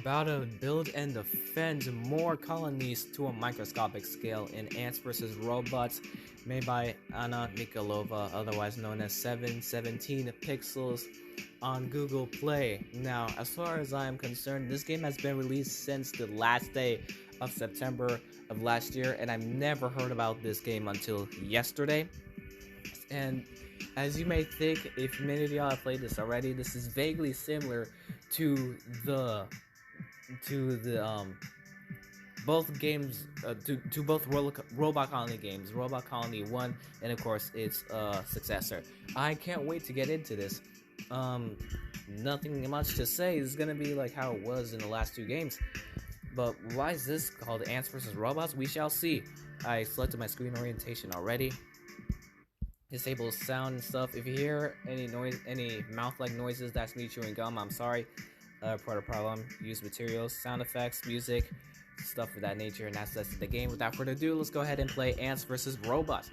about to build and defend more colonies to a microscopic scale in Ants vs. Robots, made by Anna Mikalova, otherwise known as 717 Pixels, on Google Play. Now, as far as I am concerned, this game has been released since the last day of September of last year, and I've never heard about this game until yesterday. And as you may think, if many of y'all have played this already, this is vaguely similar to the both games, to both Robot Colony games, Robot Colony 1, and of course its successor. I can't wait to get into this. Nothing much to say. It's gonna be like how it was in the last two games. But why is this called Ants vs. Robots? We shall see. I selected my screen orientation already. Disable sound and stuff. If you hear any noise, any mouth-like noises, that's me chewing gum. I'm sorry. Part of the problem. Use materials, sound effects, music, stuff of that nature, and that's the game. Without further ado, let's go ahead and play Ants vs. Robots.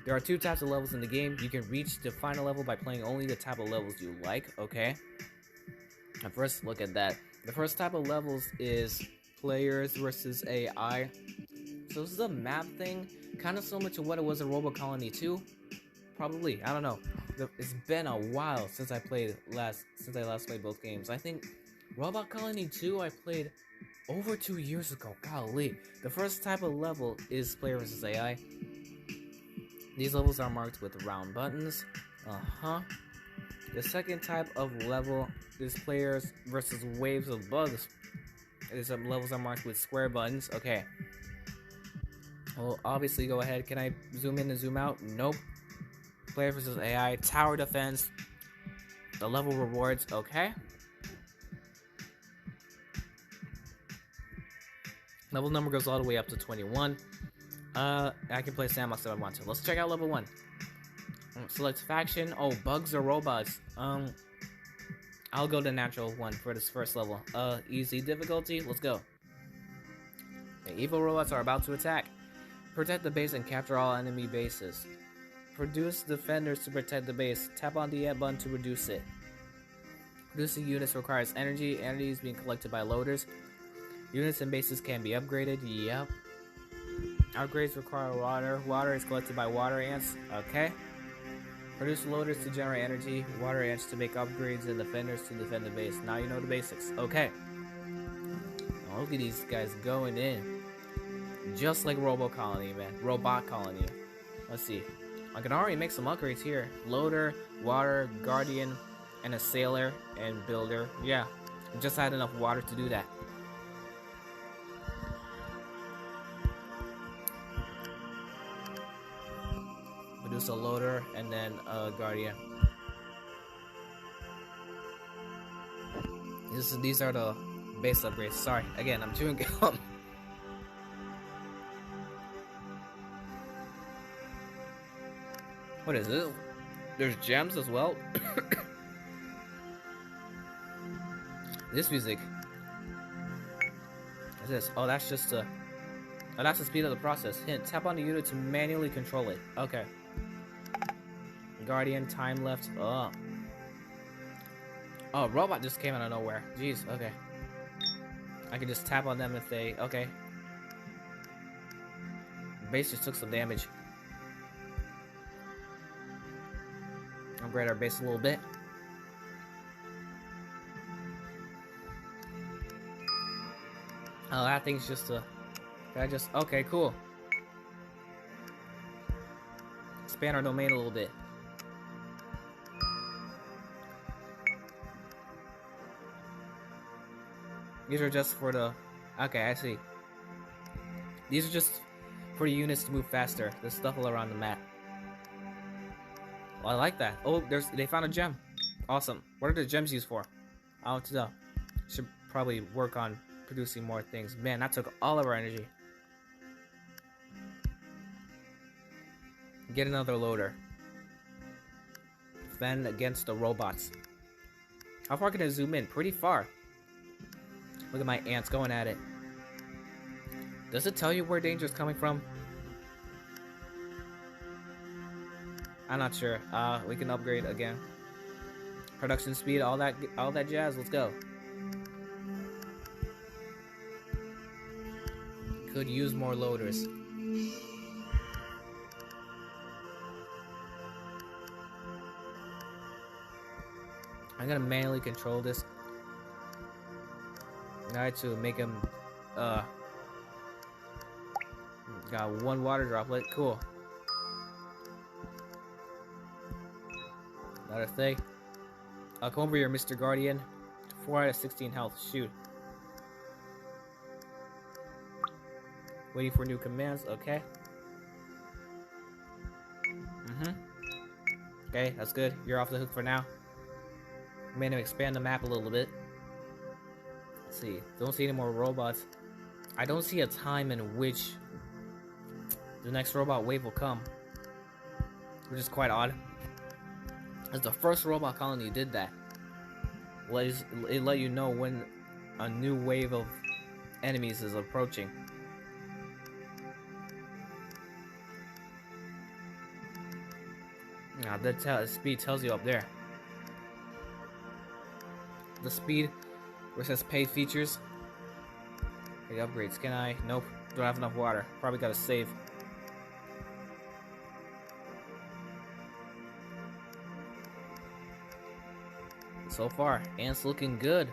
There are two types of levels in the game. You can reach the final level by playing only the type of levels you like. Okay. And first, look at that. The first type of levels is players versus AI. So this is a map thing, kind of similar to what it was in Robo Colony 2. Probably, I don't know. It's been a while since I last played both games. I think Robot Colony 2 I played over 2 years ago. Golly. The first type of level is player versus AI. These levels are marked with round buttons. The second type of level is players versus waves of bugs. These levels are marked with square buttons. Okay. Well, obviously, go ahead. Can I zoom in and zoom out? Nope. Player versus AI, tower defense, the level rewards, okay. Level number goes all the way up to 21. I can play sandbox if I want to. Let's check out level 1. Select faction. Oh, bugs or robots. I'll go to natural one for this first level. Easy difficulty. Let's go. Okay, evil robots are about to attack. Protect the base and capture all enemy bases. Produce defenders to protect the base. Tap on the E button to reduce it. Reducing units requires energy. Energy is being collected by loaders. Units and bases can be upgraded. Yep. Upgrades require water. Water is collected by water ants. Okay. Produce loaders to generate energy. Water ants to make upgrades and defenders to defend the base. Now you know the basics. Okay. Oh, look at these guys going in. Just like Robo Colony, man. Robot Colony. Let's see. I can already make some upgrades here. Loader, water, guardian, and a sailor, and builder. Yeah, I just had enough water to do that. Produce a loader, and then a guardian. These are the base upgrades. Sorry, again, I'm chewing gum. What is this? There's gems as well. This music. What's this? Oh, that's just a. Oh, that's the speed of the process. Hint: tap on the unit to manually control it. Okay. Guardian, time left. Oh. Oh, robot just came out of nowhere. Jeez. Okay. I can just tap on them if they. Okay. Base just took some damage. Upgrade our base a little bit. Oh, that thing's just a. Can I just? Okay, cool. Expand our domain a little bit. These are just for the. Okay, I see. These are just for the units to move faster. There's stuff all around the map. I like that. Oh, they found a gem. Awesome. What are the gems used for? I don't know. Should probably work on producing more things. Man, that took all of our energy. Get another loader. Defend against the robots. How far can I zoom in? Pretty far. Look at my ants going at it. Does it tell you where danger is coming from? I'm not sure. We can upgrade again. Production speed, all that jazz. Let's go. Could use more loaders. I'm gonna manually control this guy to make him got one water droplet. Cool. Another thing. Come over here, Mr. Guardian. 4 out of 16 health. Shoot. Waiting for new commands. Okay. Okay, that's good. You're off the hook for now. I'm gonna expand the map a little bit. Let's see. Don't see any more robots. I don't see a time in which the next robot wave will come, which is quite odd. As the first robot colony did that, it let you know when a new wave of enemies is approaching. Now that speed tells you up there. The speed where it says paid features. Okay, upgrades. Can I? Nope. Don't have enough water. Probably gotta save. So far, Ant's looking good.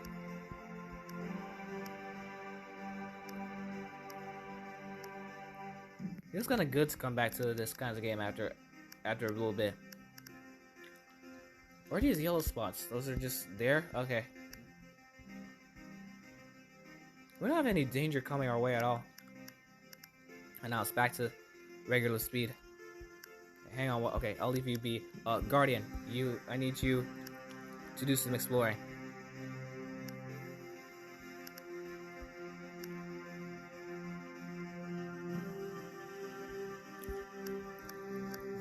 It's kind of good to come back to this kind of game after a little bit. Where are these yellow spots? Those are just there? Okay. We don't have any danger coming our way at all. And now it's back to regular speed. Hang on, okay, I'll leave you be. Guardian, I need you to do some exploring.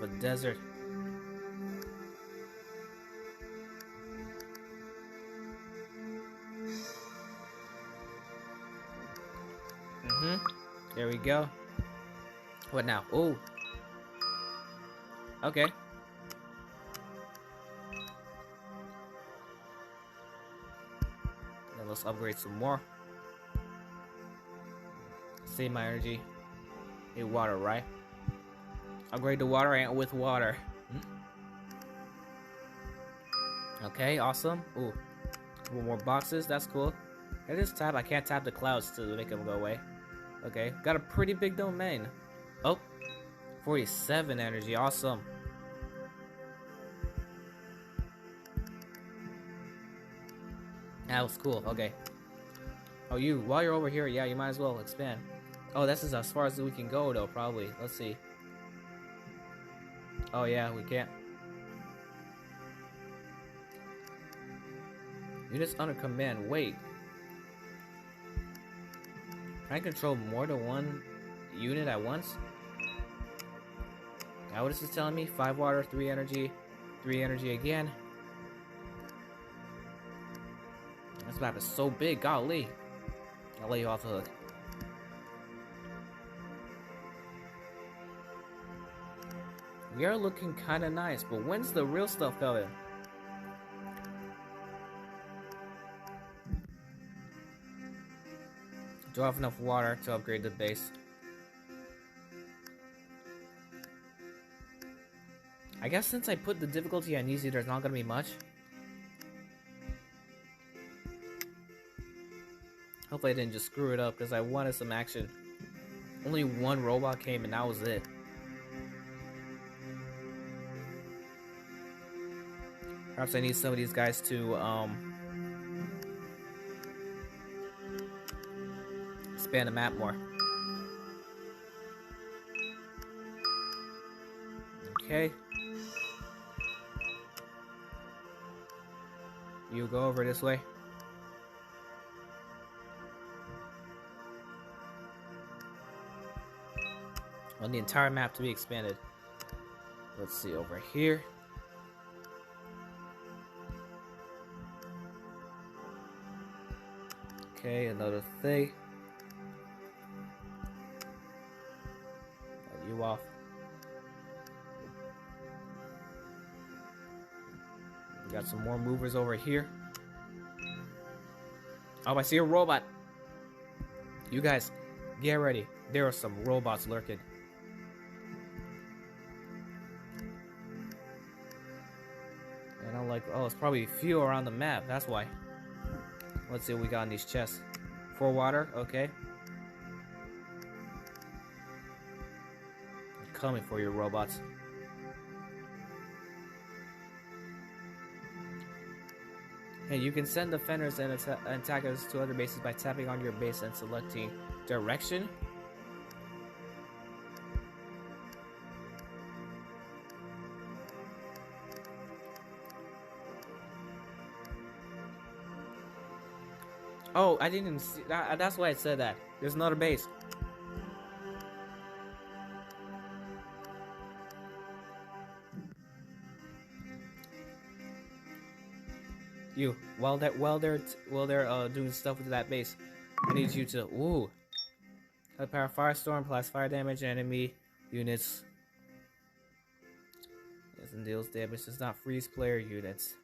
The desert. There we go. What now? Oh. Okay. Then let's upgrade some more. Save my energy. Need water, right? Upgrade the water ant with water. Okay, awesome. Ooh. Couple more boxes, that's cool. I just tap, I can't tap the clouds to make them go away. Okay, got a pretty big domain. Oh, 47 energy, awesome. That was cool, okay. Oh, while you're over here, yeah, you might as well expand. Oh, this is as far as we can go, though, probably. Let's see. Oh, yeah, we can't. Units under command, wait. Can I control more than one unit at once? Now what is this telling me? 5 water, 3 energy, 3 energy again. This map is so big, golly. I'll let you off the hook. We are looking kinda nice, but when's the real stuff coming? Do I have enough water to upgrade the base? I guess since I put the difficulty on easy, there's not gonna be much. Hopefully I didn't just screw it up, because I wanted some action. Only one robot came and that was it. Perhaps I need some of these guys to, expand the map more. Okay. You go over this way. I want the entire map to be expanded. Let's see over here. Okay, another thing. Let you off. We got some more movers over here. Oh, I see a robot. You guys, get ready. there are some robots lurking. And I'm like, oh, it's probably few around the map. That's why. Let's see what we got in these chests. 4 water, okay. I'm coming for you, robots. Hey, you can send defenders and attackers to other bases by tapping on your base and selecting direction. Oh, I didn't even see that. That's why I said that. There's another base. You, while they're doing stuff with that base, I need you to power firestorm, applies fire damage, enemy units. Doesn't deals damage, does not freeze player units.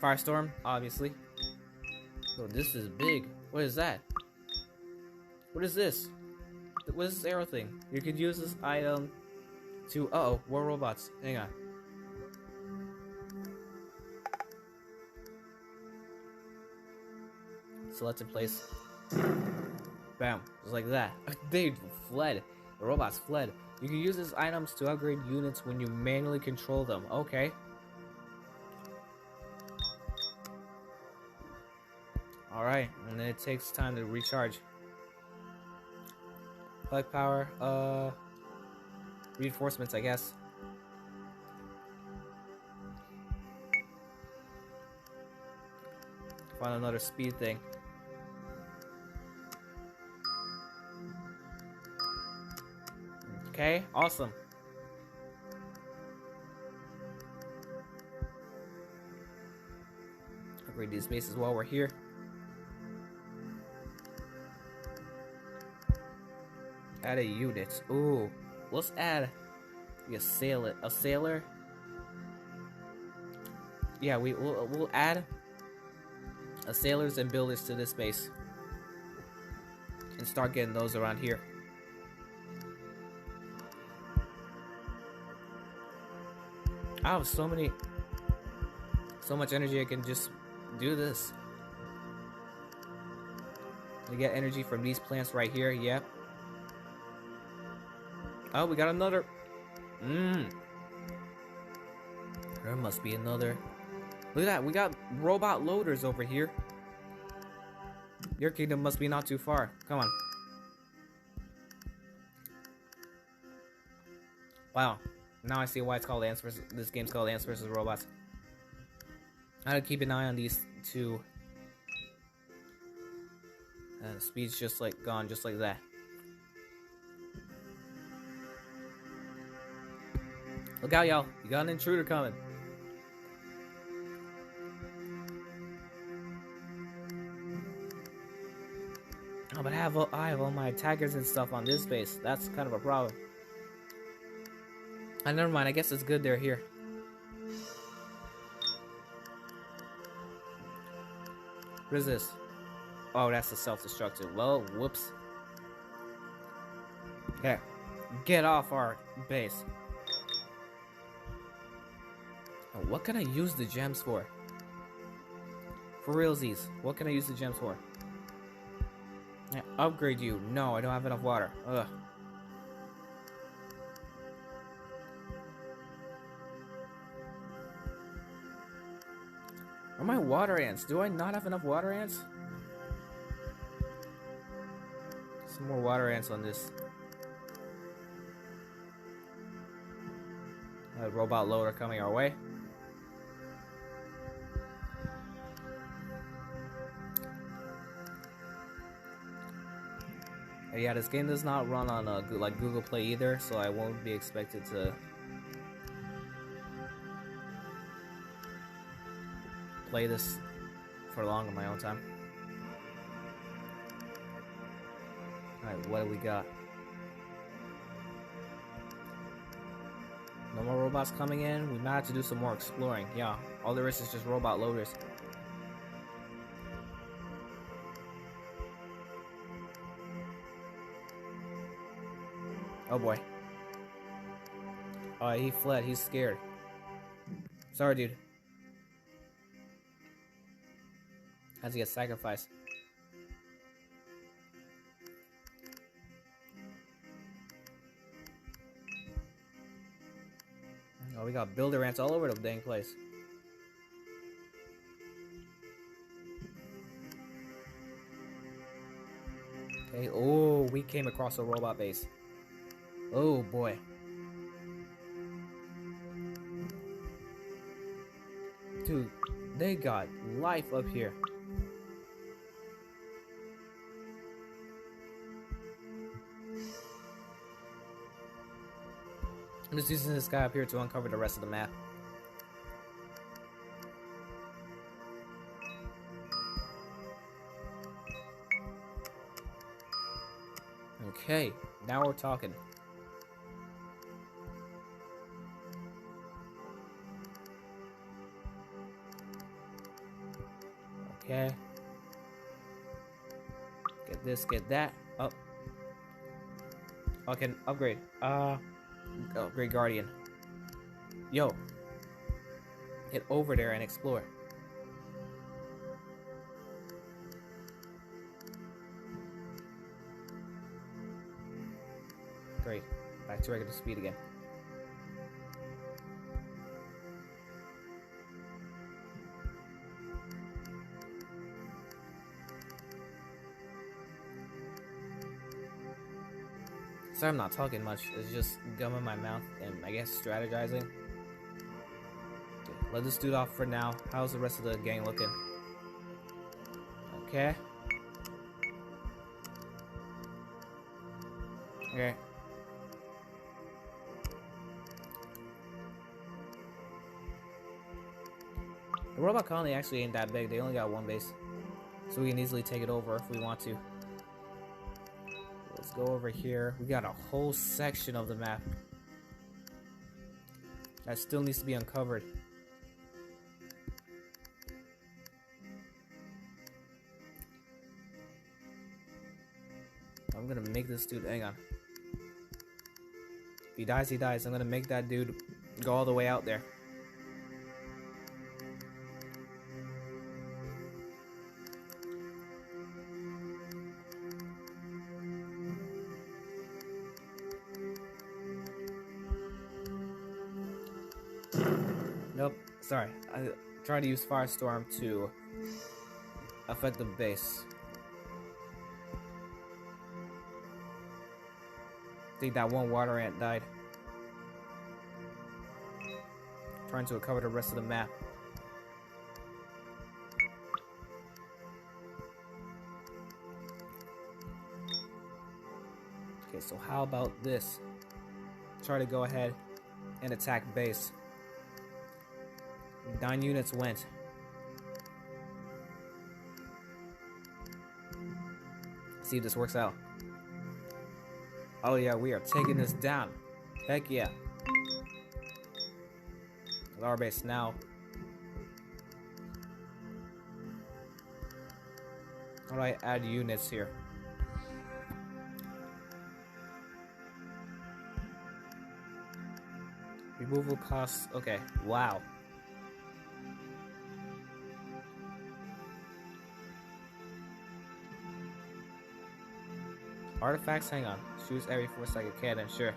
Firestorm, obviously. Oh, this is big. What is that? What is this? What is this arrow thing? You could use this item to. Uh-oh, more robots. Hang on. Select in place. Bam. Just like that. They fled. The robots fled. You can use these items to upgrade units when you manually control them. Okay. Alright, and then it takes time to recharge. Collect power, reinforcements, I guess. Find another speed thing. Okay, awesome. Upgrade these bases while we're here. Add a unit. Ooh, let's add a sailor. A sailor. Yeah, we'll add a sailors and builders to this base and start getting those around here. I have so much energy. I can just do this. We get energy from these plants right here. Yep. Oh, we got another. There must be another. Look at that. We got robot loaders over here. Your kingdom must be not too far. Come on. Wow. Now I see why it's called Ants vs. This game's called Ants vs. Robots. I gotta keep an eye on these two. And the speed's just like gone, just like that. Look out, y'all. You got an intruder coming. Oh, but I have all my attackers and stuff on this base. That's kind of a problem. Never mind. I guess it's good they're here. What is this? Oh, that's a self-destructive. Well, whoops. Okay. Get off our base. Oh, what can I use the gems for? For realsies. What can I use the gems for? Upgrade you. No, I don't have enough water. Ugh. Where are my water ants? Do I not have enough water ants? Some more water ants on this. A robot loader coming our way. Yeah, this game does not run on like Google Play either, so I won't be expected to play this for long on my own time. Alright, what do we got? No more robots coming in. We might have to do some more exploring. Yeah, all there is just robot loaders. Oh boy. Oh, he fled. He's scared. Sorry, dude. Has to get sacrificed. Oh, we got builder ants all over the dang place. Okay, oh, we came across a robot base. Oh boy. Dude, they got life up here. I'm just using this guy up here to uncover the rest of the map. Okay, now we're talking. Okay. Get this, get that. Oh. I can upgrade. Upgrade Guardian. Yo. Get over there and explore. Great. Back to regular speed again. Sorry I'm not talking much. It's just gum in my mouth and I guess strategizing. Okay, let this dude off for now. How's the rest of the gang looking? Okay. Okay. The robot colony actually ain't that big. They only got one base. So we can easily take it over if we want to. Let's go over here. We got a whole section of the map that still needs to be uncovered. I'm gonna make this dude, hang on. If he dies, he dies. I'm gonna make that dude go all the way out there. Nope, sorry. I tried to use Firestorm to affect the base. I think that one water ant died. Trying to recover the rest of the map. Okay, so how about this? Try to go ahead and attack base. 9 units went. See if this works out. Oh yeah, we are taking this down. Heck yeah. Our base now. How do I add units here? Removal costs. Okay, wow. Artifacts, hang on. Shoots every 4-second cannon, sure.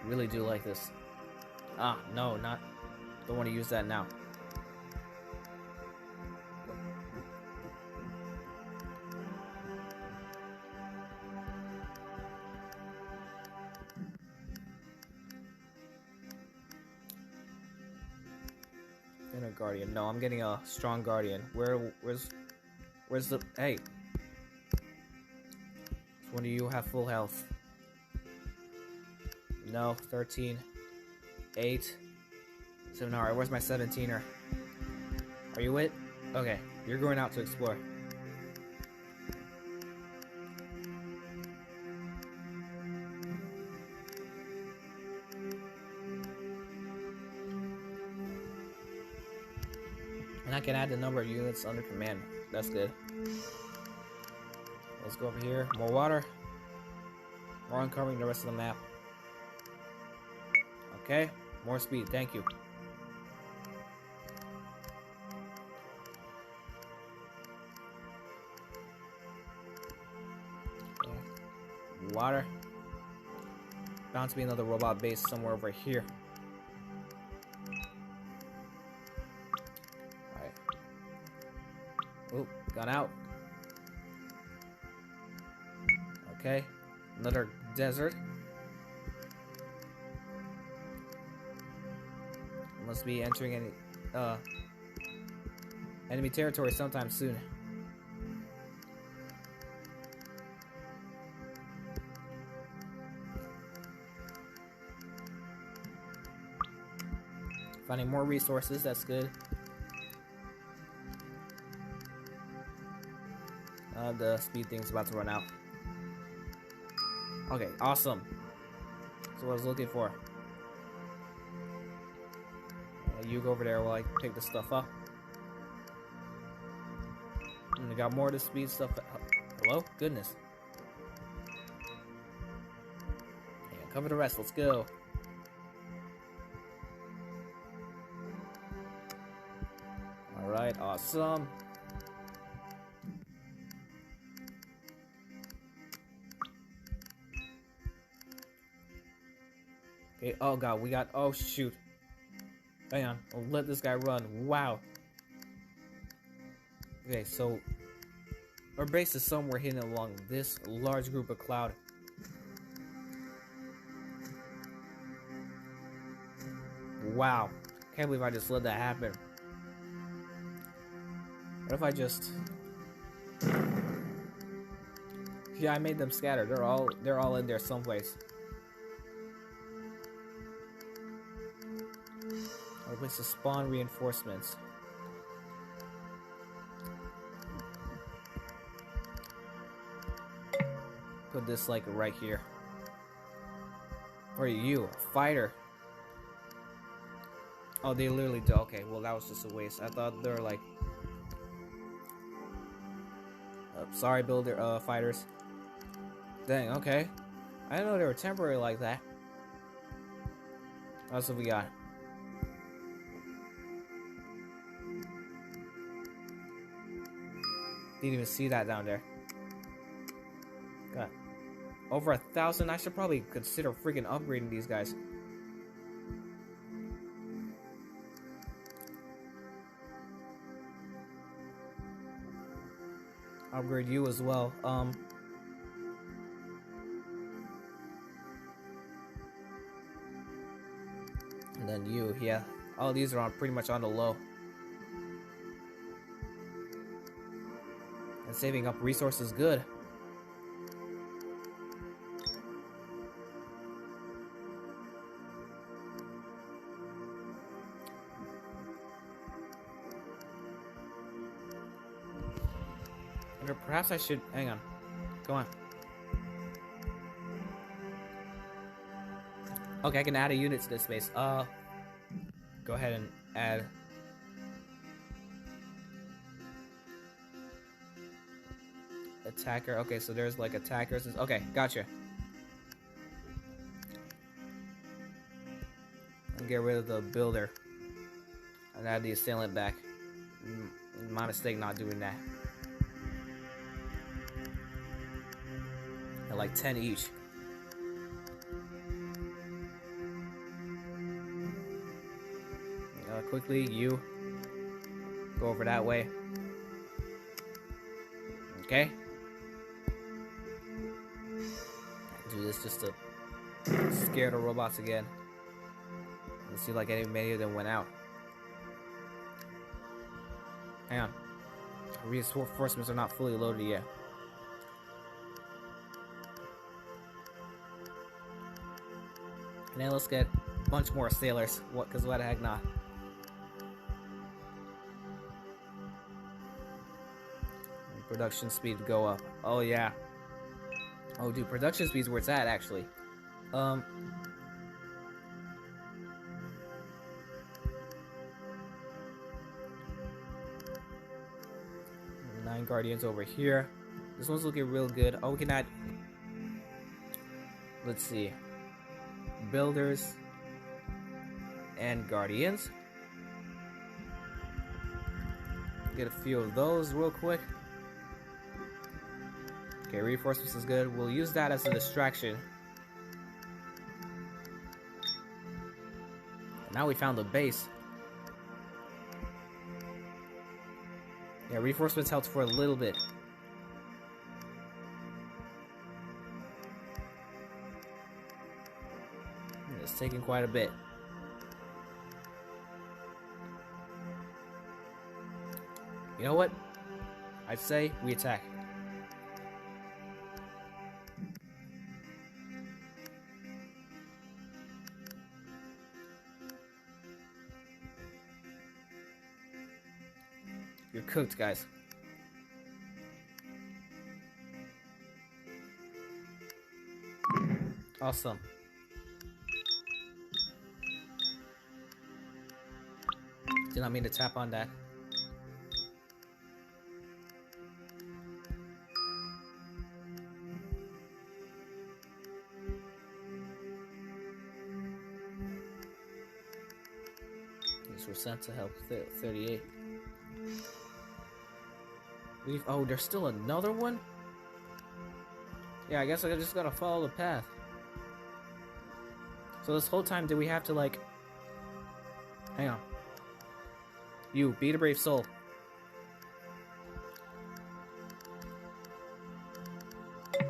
Really do like this. Ah, no, not. Don't want to use that now. Inner Guardian. No, I'm getting a strong Guardian. Where's the... Hey. Which one do you have full health? No, 13. 8. 7. Alright, where's my 17er? Are you it? Okay, you're going out to explore. And I can add the number of units under command. That's good. Let's go over here. More water. More uncovering the rest of the map. Okay. More speed. Thank you. Okay. Water. Bound to be another robot base somewhere over here. Alright. Oop. Gone out. Okay. Another desert. Must be entering any enemy territory sometime soon. Finding more resources, that's good. The speed thing's about to run out. Okay, awesome. That's what I was looking for. You go over there while I pick this stuff up. And we got more of the speed stuff. Hello? Goodness. Yeah, cover the rest. Let's go. Alright, awesome. Okay, oh god, we got, oh shoot. Hang on, I'll let this guy run. Wow. Okay, so our base is somewhere hidden along this large group of cloud. Wow. Can't believe I just let that happen. What if I just... Yeah, I made them scatter. They're all in there someplace. I'll place to spawn reinforcements. Put this like right here. Where are you? A fighter? Oh, they literally do. Okay, well that was just a waste. I thought they were like... sorry, builder, fighters. Dang, okay. I didn't know they were temporary like that. What else have we got? Didn't even see that down there. God. Over 1,000? I should probably consider freaking upgrading these guys. Upgrade you as well. And then you, yeah. All these are on pretty much on the low. And saving up resources good. Or perhaps I should hang on. Go on. Okay, I can add a unit to this base. Go ahead and add. Attacker. Okay, so there's like attackers. Okay, gotcha. And get rid of the builder. And add the assailant back. My mistake not doing that. And like 10 each. Quickly, you go over that way. Okay. Do this just to scare the robots again. Let's see, like many of them went out. Hang on. Reinforcements are not fully loaded yet. And then let's get a bunch more sailors. What? Because why the heck not? Production speed go up. Oh yeah. Oh dude, production speed's where it's at actually. Line Guardians over here. This one's looking real good. Oh, we can add... Let's see. Builders and Guardians. Get a few of those real quick. Okay, reinforcements is good. We'll use that as a distraction. And now we found the base. Yeah, reinforcements helped for a little bit. It's taking quite a bit. You know what? I'd say we attack. You're cooked, guys. Awesome. Did not mean to tap on that. These were sent to help 38. Oh, there's still another one? Yeah, I guess I just gotta follow the path. So this whole time, did we have to, like... Hang on. You, be the brave soul. Oh,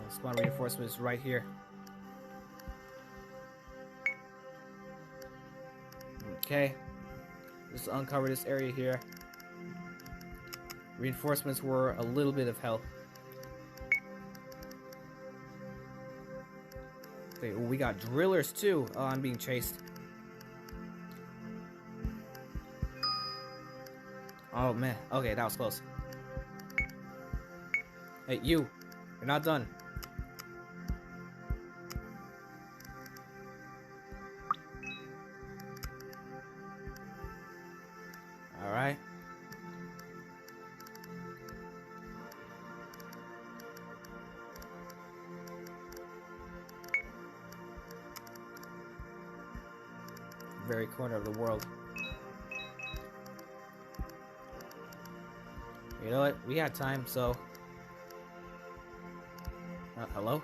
spawn reinforcements right here. Okay. Just uncover this area here. Reinforcements were a little bit of help. Okay, we got drillers too. Oh, I'm being chased. Oh man. Okay, that was close. Hey, you're not done. Alright. Very corner of the world. You know what? We had time, so... hello?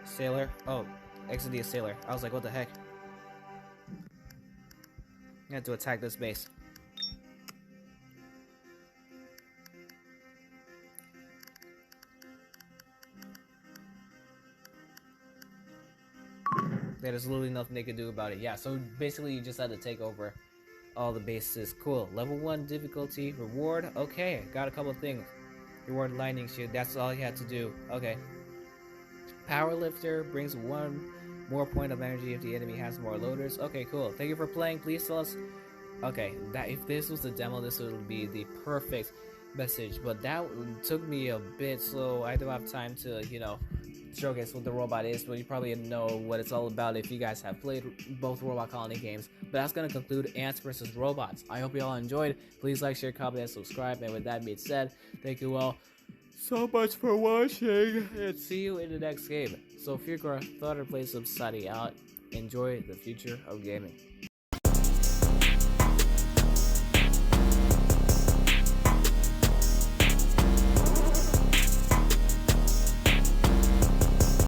Sailor? Oh, Exodia Sailor. I was like, what the heck? I had to attack this base. There's literally nothing they could do about it. Yeah, so basically you just had to take over all the bases. Cool. Level 1 difficulty. Reward. Okay, got a couple of things. Reward lightning shield. That's all you had to do. Okay. Power lifter brings 1 more point of energy if the enemy has more loaders. Okay, cool. Thank you for playing. Please tell us. Okay, that if this was the demo, this would be the perfect message. But that took me a bit slow. I don't have time to, you know, showcase what the robot is, but you probably know what it's all about if you guys have played both Robot Colony games. But that's going to conclude Ants vs. Robots. I hope you all enjoyed. Please like, share, comment, and subscribe. And with that being said, thank you all so much for watching, and see you in the next game. So if you're going to thought or play some Sunny out, enjoy the future of gaming.